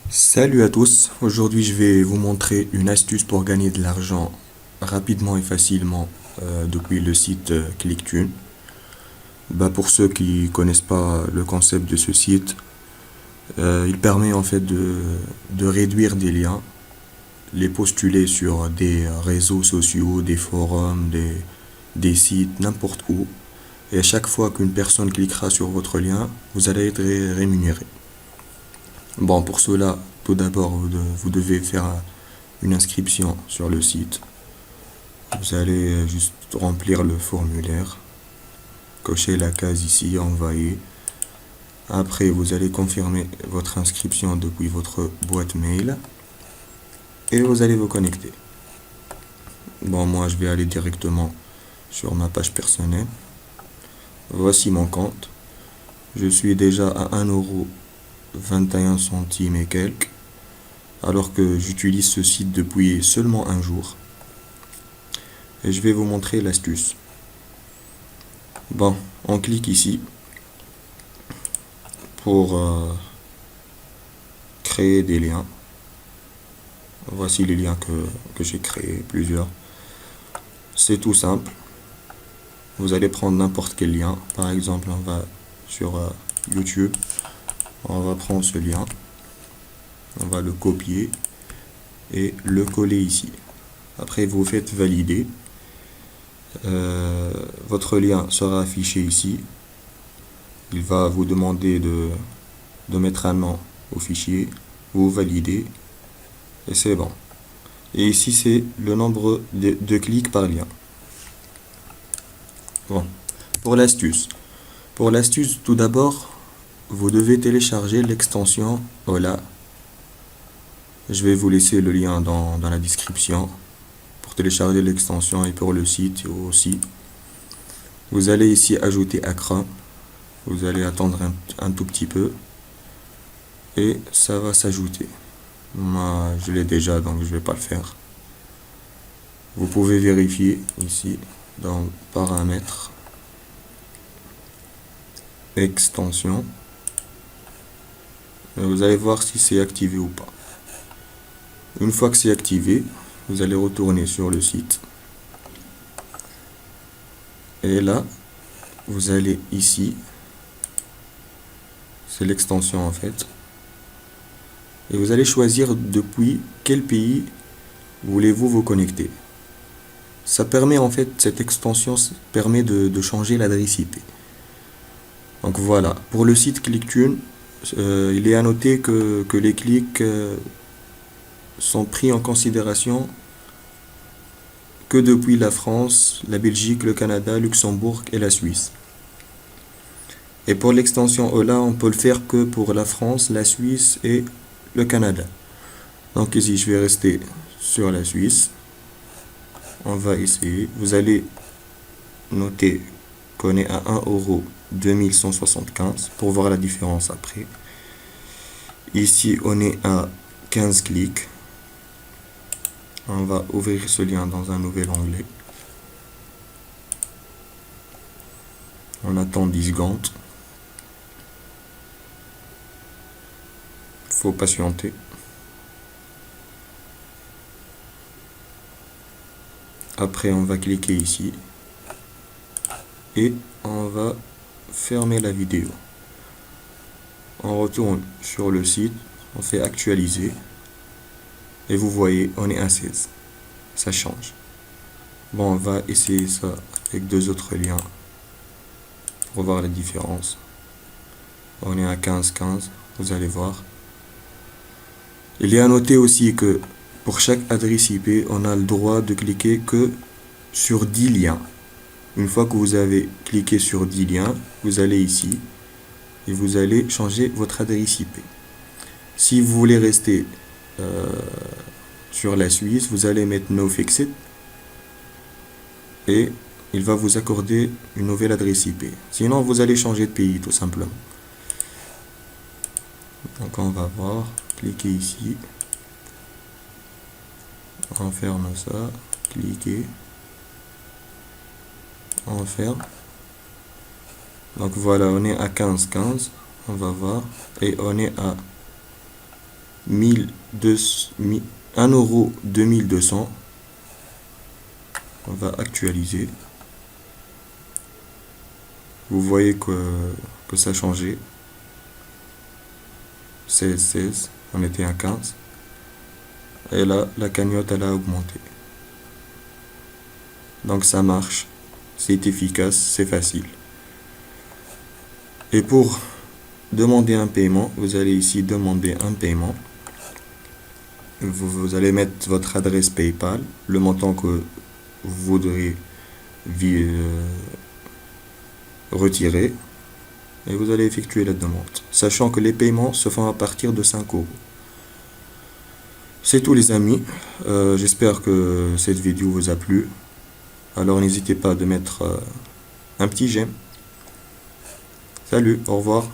Salut à tous, aujourd'hui je vais vous montrer une astuce pour gagner de l'argent rapidement et facilement depuis le site ClickTune. Pour ceux qui connaissent pas le concept de ce site, il permet en fait de réduire des liens, les postuler sur des réseaux sociaux, des forums, des sites, n'importe où. Et à chaque fois qu'une personne cliquera sur votre lien, vous allez être rémunéré. Pour cela, tout d'abord, vous devez faire une inscription sur le site. Vous allez juste remplir le formulaire, cocher la case ici, envoyer. Après, vous allez confirmer votre inscription depuis votre boîte mail et vous allez vous connecter. Moi, je vais aller directement sur ma page personnelle. Voici mon compte. Je suis déjà à 1,21 € et quelques, alors que j'utilise ce site depuis seulement un jour. Et je vais vous montrer l'astuce. On clique ici pour créer des liens. Voici les liens que j'ai créés, plusieurs. C'est tout simple. Vous allez prendre n'importe quel lien. Par exemple, on va sur YouTube. On va prendre ce lien. On va le copier et le coller ici. Après, vous faites valider. Votre lien sera affiché ici. Il va vous demander de mettre un nom au fichier. Vous validez. Et c'est bon. Et ici, c'est le nombre de clics par lien. Pour l'astuce. Pour l'astuce, tout d'abord, vous devez télécharger l'extension Hola. Je vais vous laisser le lien dans la description pour télécharger l'extension et pour le site aussi. Vous allez ici ajouter à Chrome. Vous allez attendre un tout petit peu et ça va s'ajouter. Moi, je l'ai déjà, donc je vais pas le faire. Vous pouvez vérifier ici dans paramètres, extension. Et vous allez voir si c'est activé ou pas. Une fois que c'est activé, vous allez retourner sur le site. Et là, vous allez ici. C'est l'extension en fait. Et vous allez choisir depuis quel pays voulez-vous vous connecter. Ça permet en fait, cette extension permet de changer l'adresse IP. Donc voilà, pour le site ClickTune, il est à noter que les clics sont pris en considération que depuis la France, la Belgique, le Canada, Luxembourg et la Suisse. Et pour l'extension Hola, on peut le faire que pour la France, la Suisse et le Canada. Donc ici, je vais rester sur la Suisse. On va essayer. Vous allez noter qu'on est à 1,2175 € pour voir la différence après. Ici, on est à 15 clics. On va ouvrir ce lien dans un nouvel onglet. On attend 10 secondes. Faut patienter. Après, on va cliquer ici. Et on va fermer la vidéo. On retourne sur le site. On fait actualiser. Et vous voyez, on est à 16. Ça change. On va essayer ça avec deux autres liens pour voir la différence. On est à 15, vous allez voir. Il est à noter aussi que pour chaque adresse IP, on a le droit de cliquer que sur 10 liens. Une fois que vous avez cliqué sur 10 liens, vous allez ici et vous allez changer votre adresse IP. Si vous voulez rester sur la Suisse, vous allez mettre No Fixed et il va vous accorder une nouvelle adresse IP. Sinon, vous allez changer de pays tout simplement. Donc on va voir, cliquez ici, on ferme ça, cliquez, on ferme. Donc voilà, on est à 15, on va voir, et on est à 1,22 €. On va actualiser. Vous voyez que ça a changé. 16, on était à 15. Et là, la cagnotte, elle a augmenté. Donc ça marche, c'est efficace, c'est facile. Et pour demander un paiement, vous allez ici demander un paiement. Vous allez mettre votre adresse PayPal, le montant que vous voudrez retirer, et vous allez effectuer la demande, sachant que les paiements se font à partir de 5 €. C'est tout les amis, j'espère que cette vidéo vous a plu. Alors n'hésitez pas de mettre un petit j'aime. Salut, au revoir.